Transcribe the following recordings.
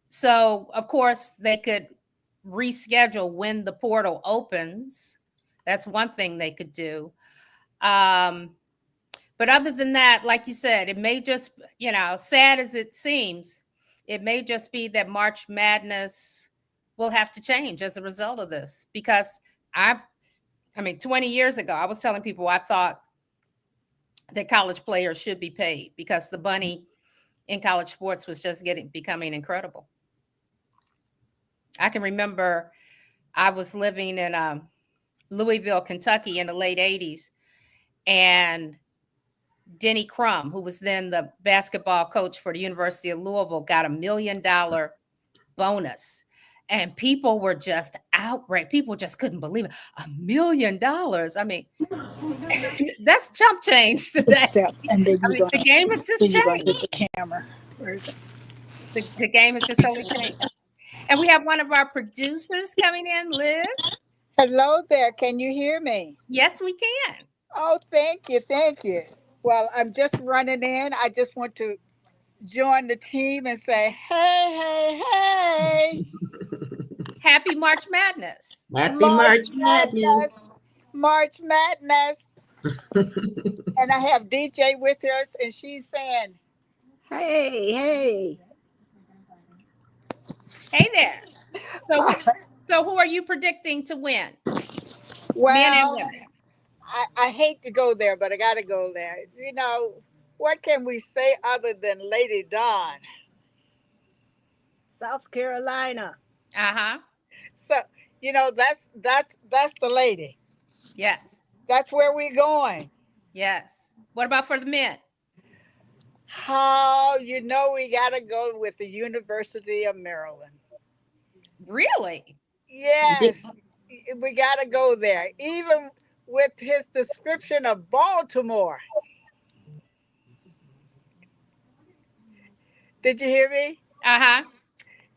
So, of course, they could reschedule when the portal opens. That's one thing they could do. Um, but other than that, like you said, it may just, sad as it seems, it may just be that March Madness will have to change as a result of this. Because 20 years ago, I was telling people I thought that college players should be paid because the money in college sports was just becoming incredible. I can remember I was living in Louisville, Kentucky in the late 80s, and Denny Crum, who was then the basketball coach for the University of Louisville, got $1 million bonus. And people were just outraged. People just couldn't believe it. $1 million. I mean, that's chump change today. And then the game has just changed. The camera. Where is it? The game has just totally changed. And we have one of our producers coming in, Liz. Hello there. Can you hear me? Yes, we can. Oh, thank you. Thank you. Well, I'm just running in. I just want to join the team and say, hey. Happy March Madness. Happy March Madness. March Madness. And I have DJ with us, and she's saying, hey. Hey there. So who are you predicting to win? Well, men and women. I hate to go there, but I got to go there. What can we say other than Lady Dawn? South Carolina. Uh-huh. So, that's the lady. Yes. That's where we're going. Yes. What about for the men? We got to go with the University of Maryland. Really? Yes. We got to go there. Even with his description of Baltimore. Did you hear me? Uh-huh.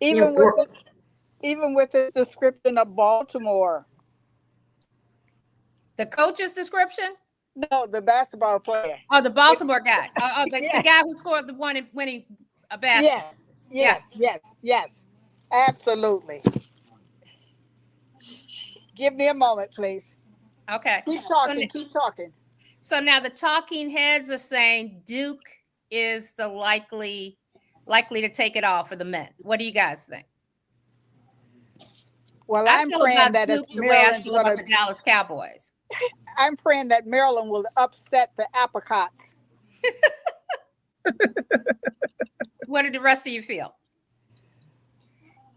Even with his description of Baltimore. The coach's description? No, the basketball player. Oh, the Baltimore guy. The guy who scored the one winning a basket. Yes. Absolutely. Give me a moment, please. Okay. Keep talking. So now the talking heads are saying Duke is the likely to take it all for the men. What do you guys think? Well, I'm praying that Duke the way I feel about the Dallas Cowboys. I'm praying that Maryland will upset the apricots. What do the rest of you feel?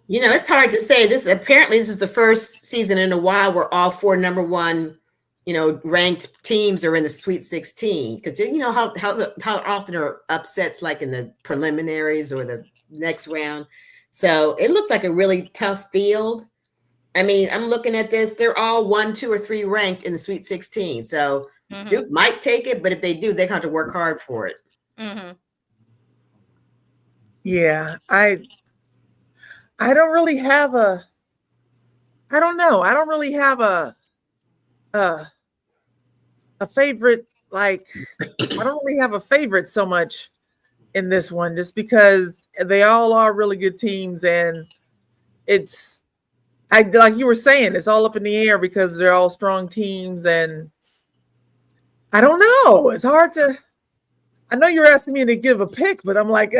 It's hard to say. This is the first season in a while where all four number one, ranked teams are in the Sweet 16. Because how often are upsets like in the preliminaries or the next round. So it looks like a really tough field. I mean, I'm looking at this. They're all 1, 2, or 3 ranked in the Sweet 16. So Duke might take it, but if they do, they're going to have to work hard for it. Mm-hmm. Yeah, I don't really have I don't really have a favorite. Like, I don't really have a favorite so much in this one, just because they all are really good teams, and like you were saying, it's all up in the air because they're all strong teams, and I don't know. It's hard to. I know you're asking me to give a pick, but I'm like,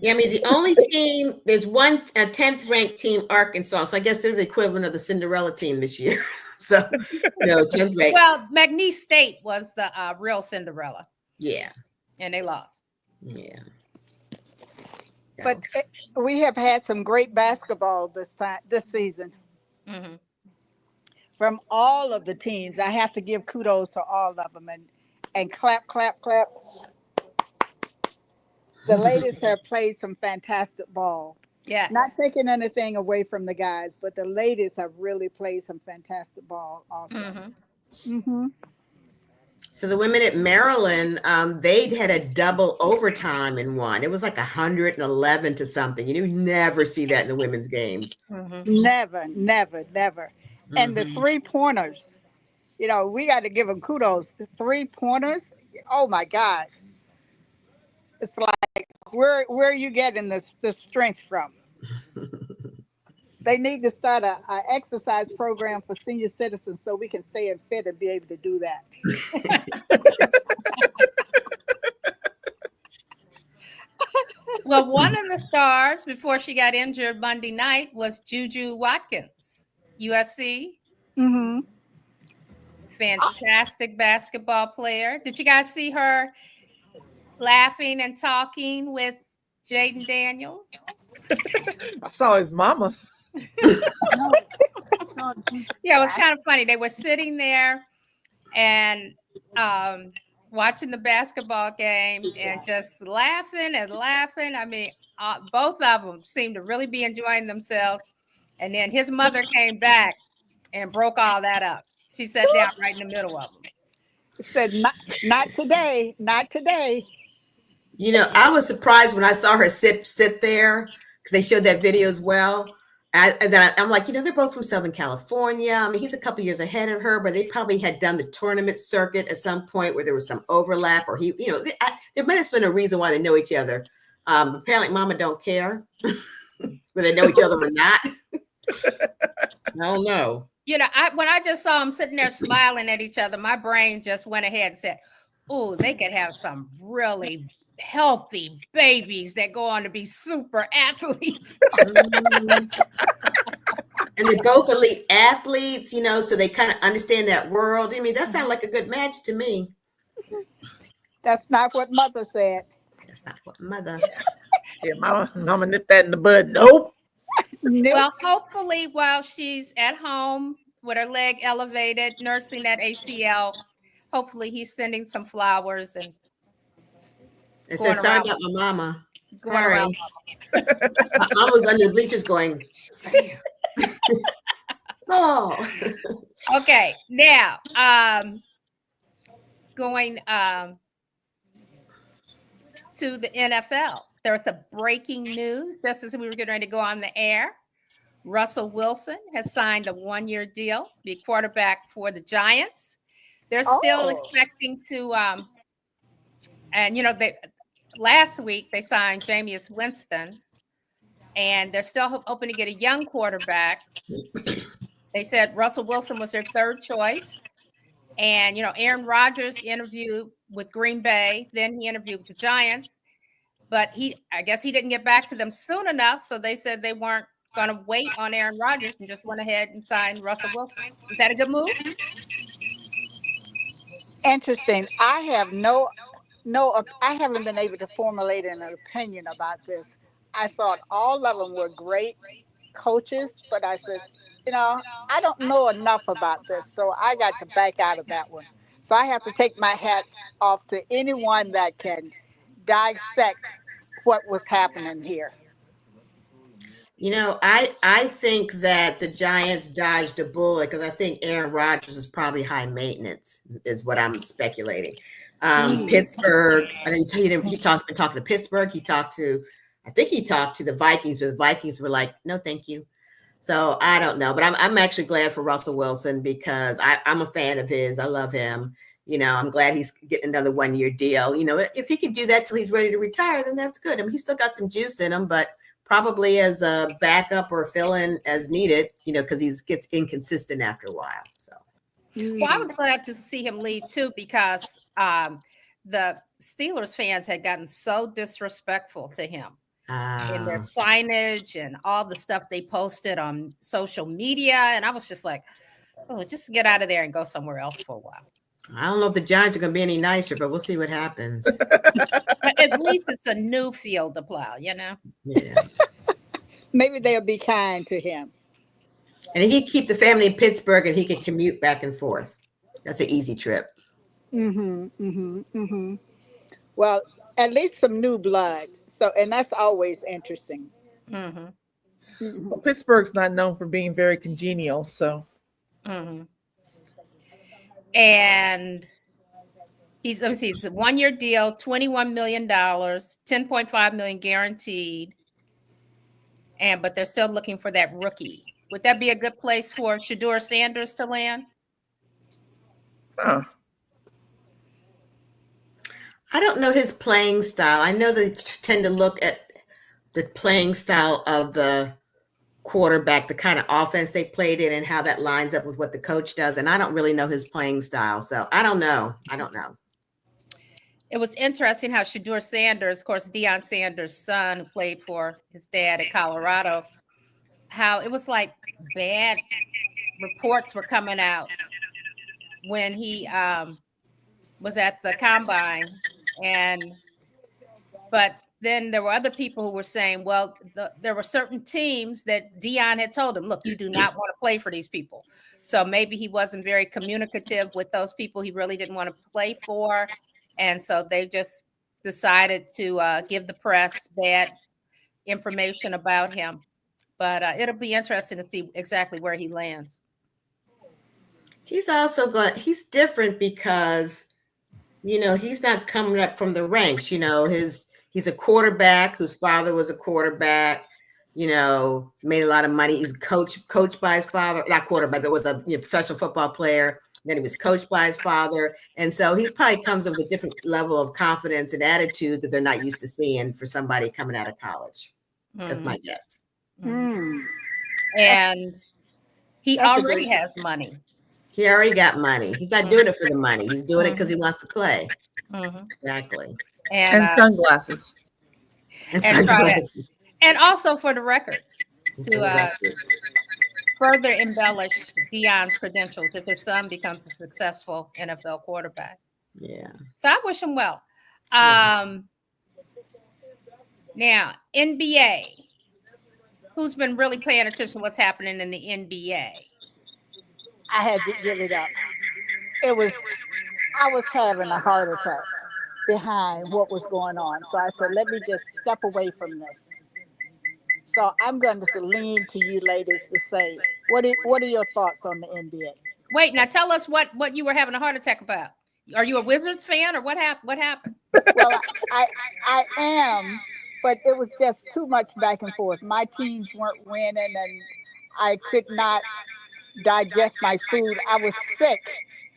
Yeah, I mean, the only team, there's one 10th ranked team, Arkansas. So I guess they're the equivalent of the Cinderella team this year. So, 10th ranked. Well, McNeese State was the real Cinderella. Yeah. And they lost. Yeah. But we have had some great basketball this season. Mm-hmm. From all of the teams. I have to give kudos to all of them and clap. The ladies have played some fantastic ball. Yes. Not taking anything away from the guys, but the ladies have really played some fantastic ball also. Mm-hmm. So the women at Maryland, they had a double overtime in one. It was like 111 to something. You never see that in the women's games. Mm-hmm. Never. And the 3-pointers, we got to give them kudos. The 3-pointers, oh my God. It's like, where are you getting the strength from? They need to start a exercise program for senior citizens so we can stay in fit and be able to do that. Well, one of the stars before she got injured Monday night was Juju Watkins, USC. Mm-hmm. Fantastic basketball player. Did you guys see her laughing and talking with Jaden Daniels? I saw his mama. Yeah, it was kind of funny. They were sitting there and watching the basketball game and just laughing and laughing. I mean, both of them seemed to really be enjoying themselves. And then his mother came back and broke all that up. She sat down right in the middle of them. Said, not today, not today. You know, I was surprised when I saw her sit there because they showed that video as well. And then I'm like, you know, they're both from Southern California. I mean, he's a couple years ahead of her, but they probably had done the tournament circuit at some point where there was some overlap, or he, you know, there might have been a reason why they know each other. Apparently, Mama don't care whether they know each other or not. I don't know. You know, when I just saw them sitting there smiling at each other, my brain just went ahead and said, "Oh, they could have some really healthy babies that go on to be super athletes." And they're both elite athletes, you know, so they kind of understand that world. I mean, that sounds like a good match to me. That's not what Mother said. That's not what Mother. Yeah, mama nipped that in the bud. Nope. Nope. Well, hopefully, while she's at home with her leg elevated, nursing that ACL, hopefully he's sending some flowers and It going says, sorry around- about my mama. going Sorry. around. My mom was under the bleachers going, Sam. Oh. Okay, now going to the NFL. There's some breaking news just as we were getting ready to go on the air. Russell Wilson has signed a one-year deal to be quarterback for the Giants. They're still expecting to, and you know, last week they signed Jameis Winston, and they're still hoping to get a young quarterback. They said Russell Wilson was their third choice. And, you know, Aaron Rodgers interviewed with Green Bay. Then he interviewed with the Giants. But I guess he didn't get back to them soon enough. So they said they weren't going to wait on Aaron Rodgers and just went ahead and signed Russell Wilson. Is that a good move? Interesting. I haven't been able to formulate an opinion about this. I thought all of them were great coaches, but I said, you know, I don't know enough about this, so I got to back out of that one. So I have to take my hat off to anyone that can dissect what was happening here. You know, I think that the Giants dodged a bullet because I think Aaron Rodgers is probably high maintenance, is what I'm speculating. Pittsburgh, I think been talking to Pittsburgh. I think he talked to the Vikings, but the Vikings were like, no, thank you. So I don't know, but I'm actually glad for Russell Wilson because I'm a fan of his. I love him. You know, I'm glad he's getting another one-year deal. You know, if he can do that till he's ready to retire, then that's good. I mean, he's still got some juice in him, but probably as a backup or fill-in as needed, you know, because he gets inconsistent after a while. So, Well, I was glad to see him leave too because the Steelers fans had gotten so disrespectful to him in their signage and all the stuff they posted on social media. And I was just like, oh, just get out of there and go somewhere else for a while. I don't know if the Giants are going to be any nicer, but we'll see what happens. But at least it's a new field to plow, you know? Yeah. Maybe they'll be kind to him. And he keep the family in Pittsburgh and he can commute back and forth. That's an easy trip. Well, at least some new blood. So, and that's always interesting. Well, Pittsburgh's not known for being very congenial, so. And it's a one-year deal, $21 million, $10.5 million guaranteed. But they're still looking for that rookie. Would that be a good place for Shedeur Sanders to land? Huh. I don't know his playing style. I know they tend to look at the playing style of the quarterback, the kind of offense they played in, and how that lines up with what the coach does. And I don't really know his playing style, so I don't know. It was interesting how Shedeur Sanders, of course, Deion Sanders' son, who played for his dad at Colorado, how it was like bad reports were coming out when he was at the combine, but then there were other people who were saying, well, there were certain teams that Deion had told him, look, you do not want to play for these people. So maybe he wasn't very communicative with those people he really didn't want to play for. And so they just decided to give the press bad information about him. But it'll be interesting to see exactly where he lands. He's different because, he's not coming up from the ranks. He's a quarterback whose father was a quarterback, made a lot of money. He's coached by his father, not quarterback, but was a professional football player. Then he was coached by his father. And so he probably comes with a different level of confidence and attitude that they're not used to seeing for somebody coming out of college. That's my guess. Mm. And he That's already has money. He already got money. He's not doing it for the money. He's doing it because he wants to play. Exactly. And sunglasses. And sunglasses. And also for the records to further embellish Deion's credentials if his son becomes a successful NFL quarterback. Yeah. So I wish him well. Now, NBA. Who's been really paying attention to what's happening in the NBA? I had to give it up. I was having a heart attack behind what was going on. So I said, let me just step away from this. So I'm going to lean to you ladies to say, what are your thoughts on the NBA? Wait, now tell us what you were having a heart attack about. Are you a Wizards fan or what happened? Well, I am, but it was just too much back and forth. My teams weren't winning and I could not digest my food. I was sick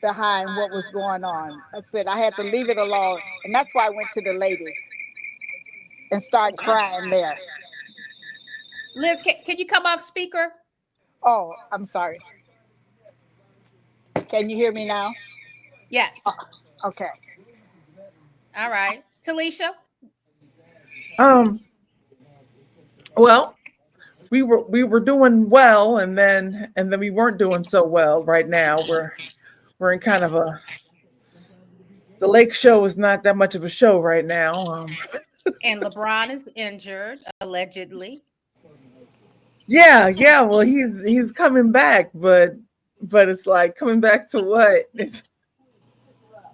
behind what was going on. I said I had to leave it alone. And that's why I went to the ladies and started crying there. Liz, can you come off speaker? Oh, I'm sorry. Can you hear me now? Yes. Okay. All right. Talisha? Well, we were doing well, and then we weren't doing so well. Right now, we're in kind of the Lake Show is not that much of a show right now. And LeBron is injured, allegedly. Yeah. Well, he's coming back, but it's like coming back to what?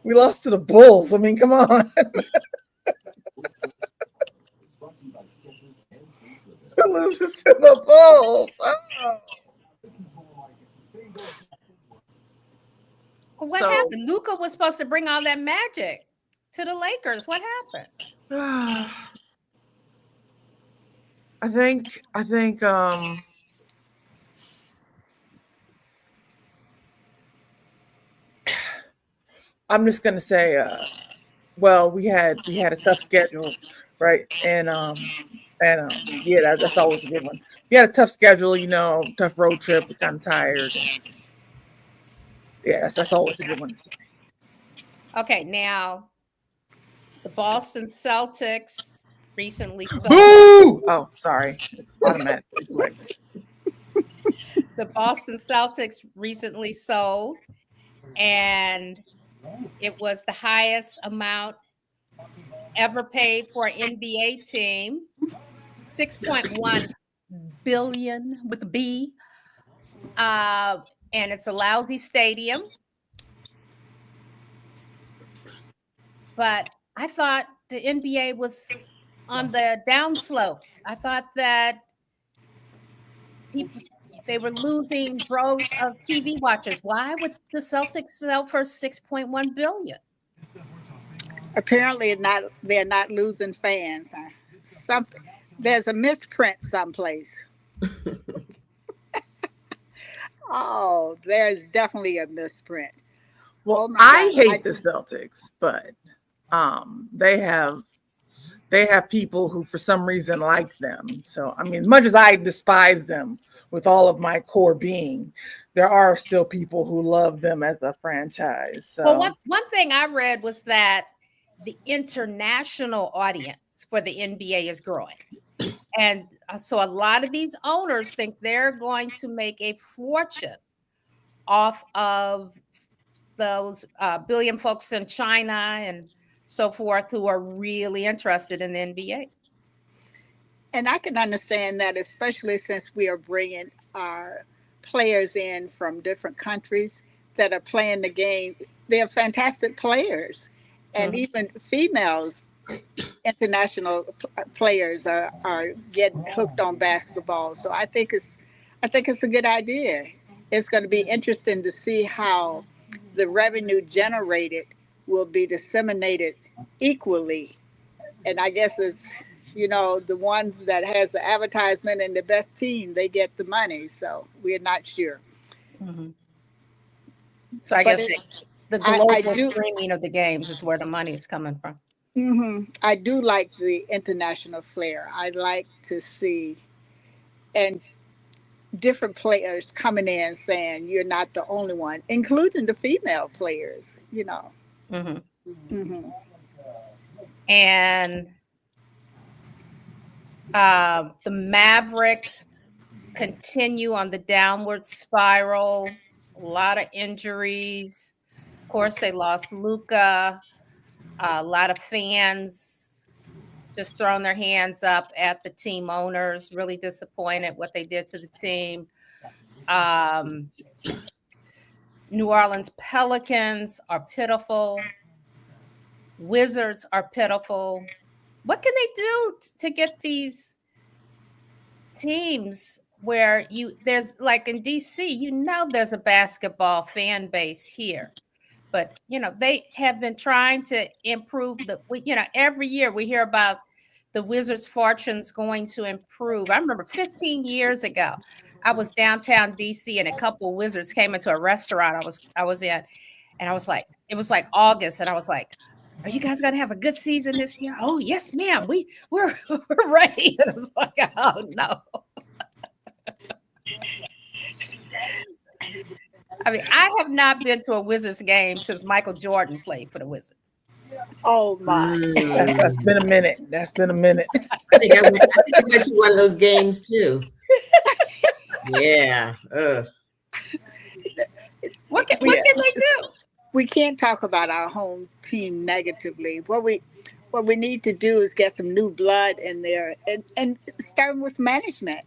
We lost to the Bulls. I mean, come on. Who loses to the Bulls? Oh. Well, what happened? Luka was supposed to bring all that magic to the Lakers. What happened? I think I'm just gonna say well, we had a tough schedule, right? And yeah, that's always a good one. We had a tough schedule, tough road trip, we're kind of tired. Yeah, that's always a good one to say. Okay, now the Boston Celtics recently sold. Boo! Oh, sorry. It's automatic reflex. The Boston Celtics recently sold, and it was the highest amount ever paid for an NBA team, $6.1 billion with a B. And it's a lousy stadium. But I thought the NBA was on the downslope. I thought that they were losing droves of TV watchers. Why would the Celtics sell for $6.1 billion? Apparently, they're not losing fans. Something. There's a misprint someplace. Oh, there's definitely a misprint. Well, I hate the Celtics, but They have people who for some reason like them. So I mean, much as I despise them with all of my core being, there are still people who love them as a franchise. So Well, one thing I read was that the international audience for the NBA is growing. And so a lot of these owners think they're going to make a fortune off of those billion folks in China and so forth who are really interested in the NBA. And I can understand that, especially since we are bringing our players in from different countries that are playing the game. They're fantastic players, and Mhm. even females, international players are getting hooked on basketball. So I think it's a good idea. It's going to be interesting to see how the revenue generated will be disseminated equally. And I guess it's, the ones that has the advertisement and the best team, they get the money. So we're not sure. Mhm. So I But guess the I global do. streaming of the games is where the money is coming from. I do like the international flair. I like to see and different players coming in saying you're not the only one, including the female players. Mhm. Hmm And the Mavericks continue on the downward spiral. A lot of injuries. Of course, they lost Luca. A lot of fans just throwing their hands up at the team owners, really disappointed what they did to the team. Um, New Orleans Pelicans are pitiful. Wizards are pitiful. What can they do to get these teams where there's like in DC, there's a basketball fan base here. But they have been trying to improve every year we hear about the Wizards' fortunes going to improve. I remember 15 years ago, I was downtown DC and a couple of Wizards came into a restaurant I was in, and I was like, it was like August, and I was like, "Are you guys gonna have a good season this year?" "Oh yes, ma'am. We're we're ready." And I was like, "Oh no." I mean, I have not been to a Wizards game since Michael Jordan played for the Wizards. Oh my! that's been a minute. That's been a minute. I think I went to one of those games too. Yeah. What can they do? We can't talk about our home team negatively. What we need to do is get some new blood in there, and starting with management.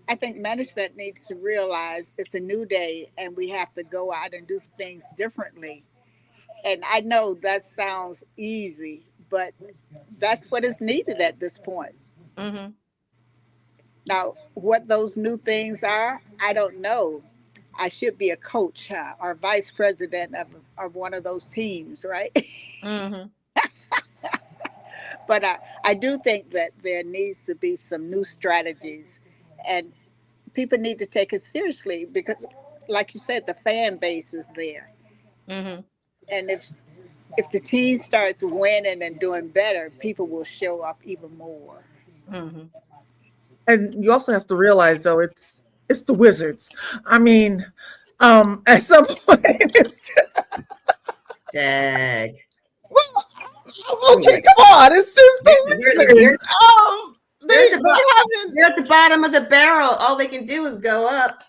I think management needs to realize it's a new day and we have to go out and do things differently. And I know that sounds easy, but that's what is needed at this point. Hmm. Now, what those new things are, I don't know. I should be a coach, or vice president of one of those teams, right? Hmm. But I do think that there needs to be some new strategies, and people need to take it seriously because, like you said, the fan base is there, Hmm. and if the team starts winning and doing better, people will show up even more. Hmm. And you also have to realize, though, it's the Wizards. I mean, at some point, Dag. well, okay, come on, it's the Wizards. They're at the bottom of the barrel. All they can do is go up.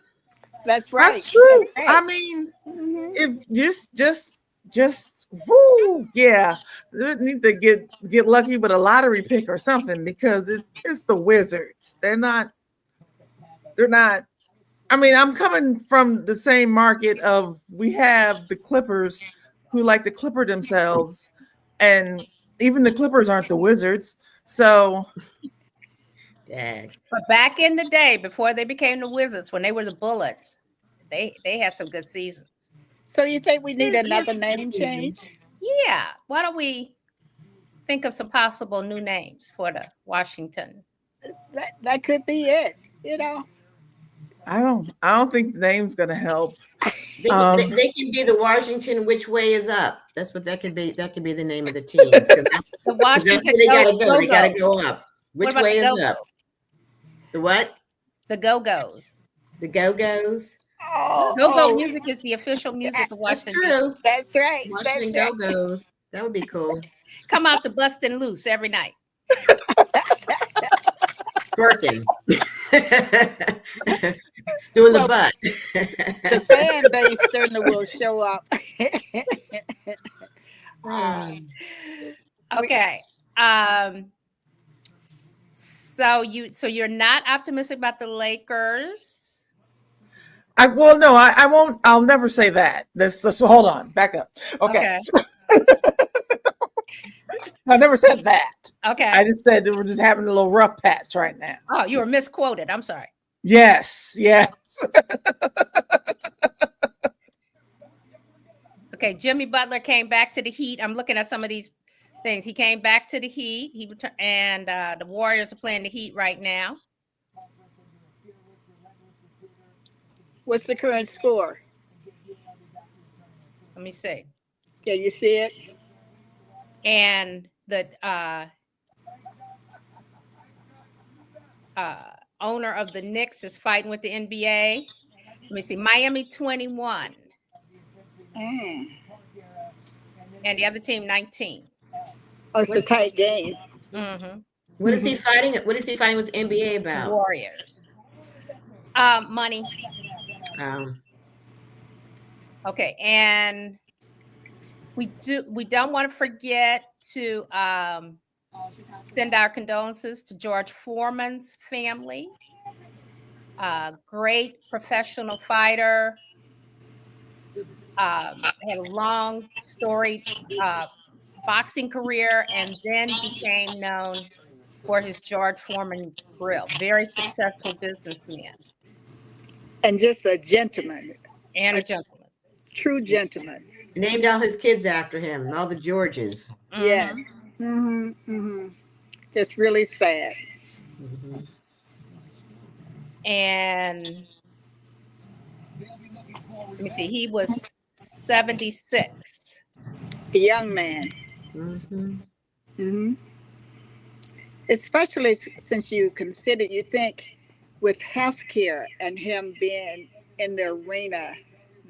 That's right. That's true. That's right. I mean, Mhm. if just whoo, yeah, they need to get lucky with a lottery pick or something because it's the Wizards. They're not. I mean, I'm coming from the same market of we have the Clippers who like to clipper themselves, and even the Clippers aren't the Wizards. So Dag. But back in the day, before they became the Wizards, when they were the Bullets, they had some good seasons. So you think we need Yeah, another yeah. name change? Yeah. Why don't we think of some possible new names for the Washington? That could be it. You know, I don't think the name's gonna help. They, Um, they can be the Washington Which Way Is Up. That's what that could be. That could be the name of the teams because The that's Washington where they gotta go. They gotta Go-Go. go up. What Which about way the is Go-Go? up? The what? The Go-Go's. The Go-Go's. Go-Go music is the official music of That's Washington, D.C. true. That's right. Washington That's right. Go-Go's. That would be cool. Come out to Bustin' Loose every night. Twerking. Doing the Well, butt. The fan base certainly will show up. Okay. So you're not optimistic about the Lakers. I won't. I'll never say that. Let's hold on. Back up. Okay. I never said that. Okay. I just said that we're just having a little rough patch right now. Oh, you were misquoted. I'm sorry. Yes. Okay. Jimmy Butler came back to the Heat. I'm looking at some of these things. He came back to the Heat. He returned, and the Warriors are playing the Heat right now. What's the current score? Let me see. Can you see it? And the owner of the Knicks is fighting with the NBA. Let me see. Miami 21. And the other team 19. Oh, it's a tight game. Mm-hmm. What is he fighting? What is he fighting with the NBA about? Warriors. Money. Okay, and we don't want to forget to send our condolences to George Foreman's family. Great professional fighter. Had a long storied boxing career and then became known for his George Foreman grill. Very successful businessman. And just a gentleman. And a gentleman. True gentleman. Named all his kids after him, all the Georges. Mm-hmm. Yes. Just really sad. And let me see, he was 76. A young man. Especially since you think with healthcare and him being in the arena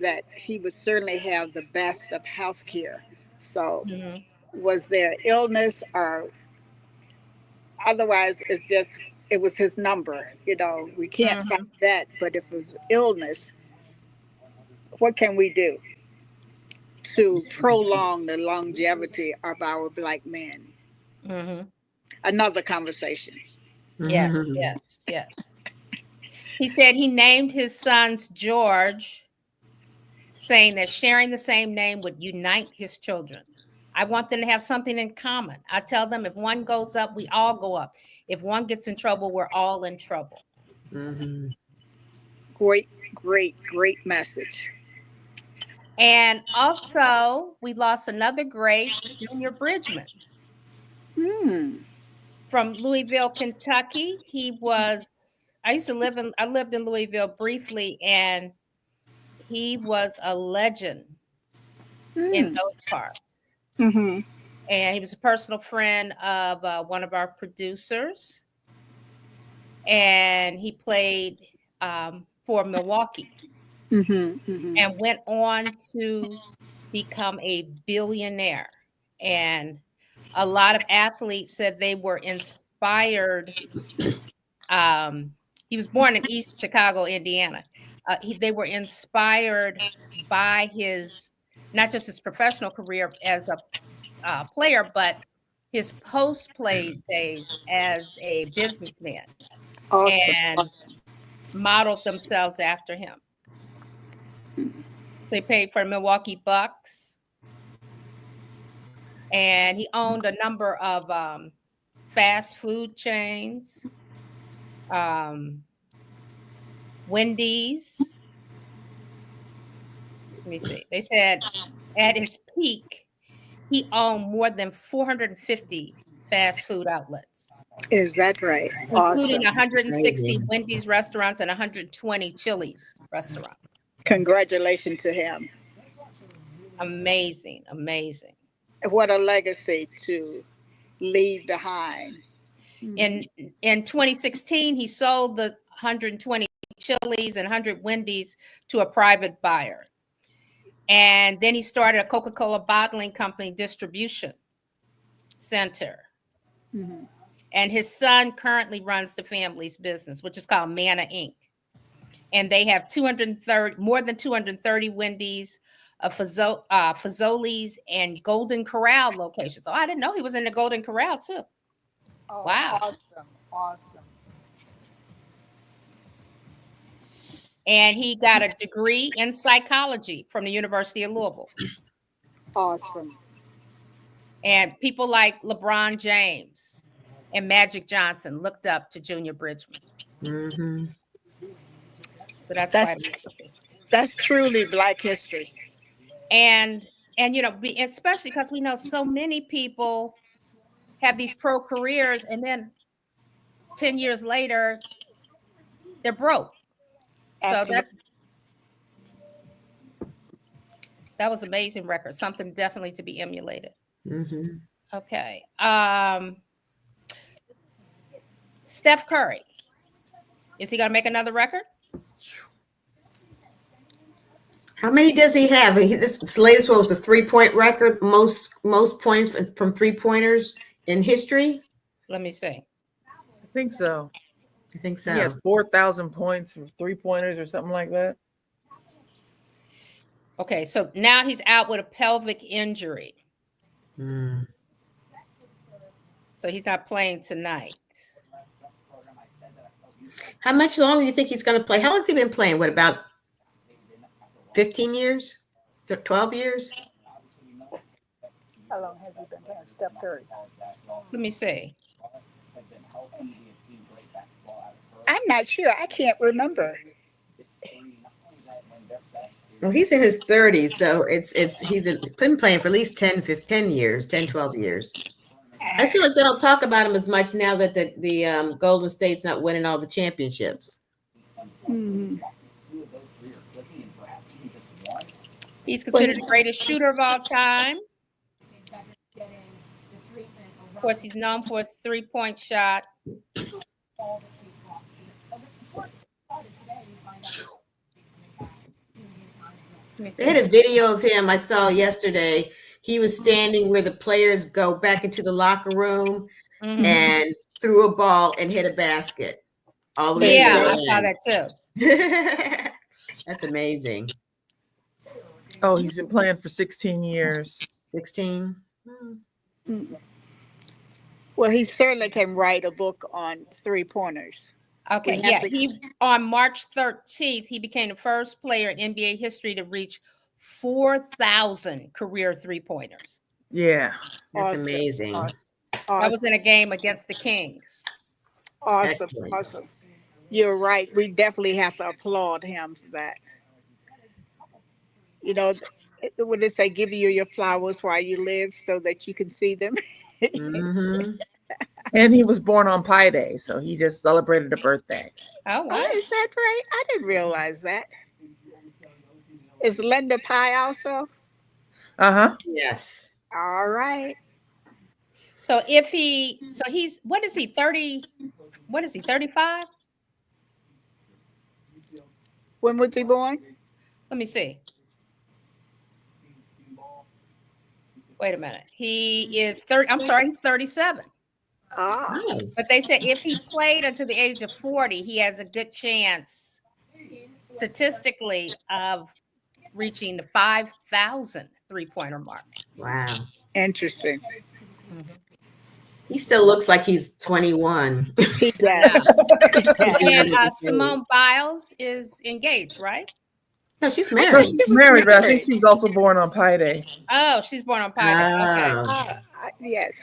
that he would certainly have the best of healthcare. So was there illness or otherwise it was his number, we can't find that, but if it was illness, what can we do to prolong the longevity of our Black men? Another conversation. Yes. He said he named his sons George, saying that sharing the same name would unite his children. I want them to have something in common. I tell them if one goes up, we all go up. If one gets in trouble, we're all in trouble. Great message. And also, we lost another great, Junior Bridgman. From Louisville, Kentucky. I lived in Louisville briefly, and he was a legend in those parts. And he was a personal friend of one of our producers. And he played for Milwaukee and went on to become a billionaire. And a lot of athletes said they were inspired. He was born in East Chicago, Indiana. They were inspired by not just his professional career as a player, but his post-play days as a businessman. Awesome. And modeled themselves after him. So he played for Milwaukee Bucks. And he owned a number of fast food chains, Wendy's. Let me see. They said at his peak, he owned more than 450 fast food outlets. Is that right? including Awesome. 160 Amazing. Wendy's restaurants and 120 Chili's restaurants. Congratulations to him. Amazing, amazing. What a legacy to leave behind. In 2016, he sold the 120 Chili's and 100 Wendy's to a private buyer. And then he started a Coca-Cola bottling company distribution center. Mhm. And his son currently runs the family's business, which is called Manna Inc. And they have more than 230 Wendy's, Fazoli's, and Golden Corral locations. Oh, I didn't know he was in the Golden Corral too. Oh, Wow. Awesome. Awesome. And he got a degree in psychology from the University of Louisville. Awesome. And people like LeBron James and Magic Johnson looked up to Junior Bridgman. Mm-hmm. So that's That's- quite a legacy. That's truly Black history. And especially because we know so many people have these pro careers, and then 10 years later, they're broke. So Absolutely. that was amazing record. Something definitely to be emulated. Mm-hmm. Okay. Steph Curry. Is he going to make another record? How many does he have? This latest one was the 3-point record, most points from 3-pointers in history. Let me see. I think so. I think so. He had 4,000 points for 3-pointers or something like that. Okay, so now he's out with a pelvic injury. Mm. So he's not playing tonight. How much longer do you think he's going to play? How long has he been playing? What, about 15 years? 12 years? How long has he been playing Steph Curry? Let me see. I'm not sure. I can't remember. Well, he's in his 30s, so he's been playing for at least 10 years, 10, 12 years. I feel like they don't talk about him as much now that the Golden State's not winning all the championships. Mhm. He's considered the greatest shooter of all time. Of course, he's known for his 3-point shot. They had a video of him I saw yesterday. He was standing where the players go back into the locker room Mhm. and threw a ball and hit a basket. All the way Yeah, to I the saw end. that too. That's amazing. Oh, he's been playing for 16 years. 16. Mm. Well, he certainly can write a book on 3-pointers. Okay, We have yeah. to- He on March 13th, he became the first player in NBA history to reach 4,000 career 3-pointers. Yeah. That's Awesome. amazing. That was in a game against the Kings. Awesome. Excellent. Awesome. You're right. We definitely have to applaud him for that. You know, when they say give you your flowers while you live so that you can see them. Mhm. And he was born on Pi Day, so he just celebrated a birthday. Oh, wow. Oh, is that right? I didn't realize that. Is Linda Pie also? Uh-huh. Yes. All right. So he's, what is he, 30? What is he, 35? When was he born? Let me see. Wait a minute. He is 30. I'm sorry, he's 37. Ah, Oh, But they said if he played until the age of 40, he has a good chance statistically of reaching the 5,000 3-pointer mark. wow. interesting. He still looks like he's 21. He does. And Simone Biles is engaged, right? No, she's No, married. she's married, but I think she's also born on Pi Day. Oh, she's born on Pi Day. Okay. Oh. Yes.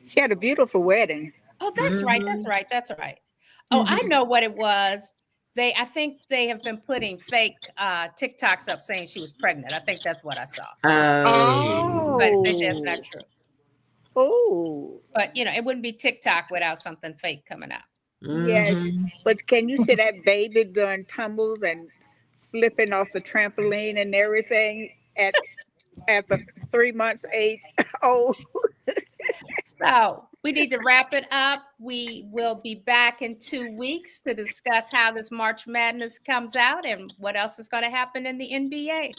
She had a beautiful wedding. Oh, that's right. That's right. That's right. Oh, I know what it was. I think they have been putting fake TikToks up saying she was pregnant. I think that's what I saw. Oh. But they say it's not true. Oh, But it wouldn't be TikTok without something fake coming up. yes. Mhm. But can you see that baby doing tumbles and flipping off the trampoline and everything at the 3 months age? Oh, So we need to wrap it up. We will be back in 2 weeks to discuss how this March Madness comes out and what else is going to happen in the NBA.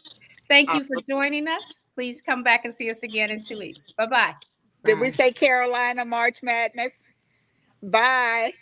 Thank you for joining us. Please come back and see us again in 2 weeks. Bye-bye. did we Bye. say Carolina March Madness? Bye.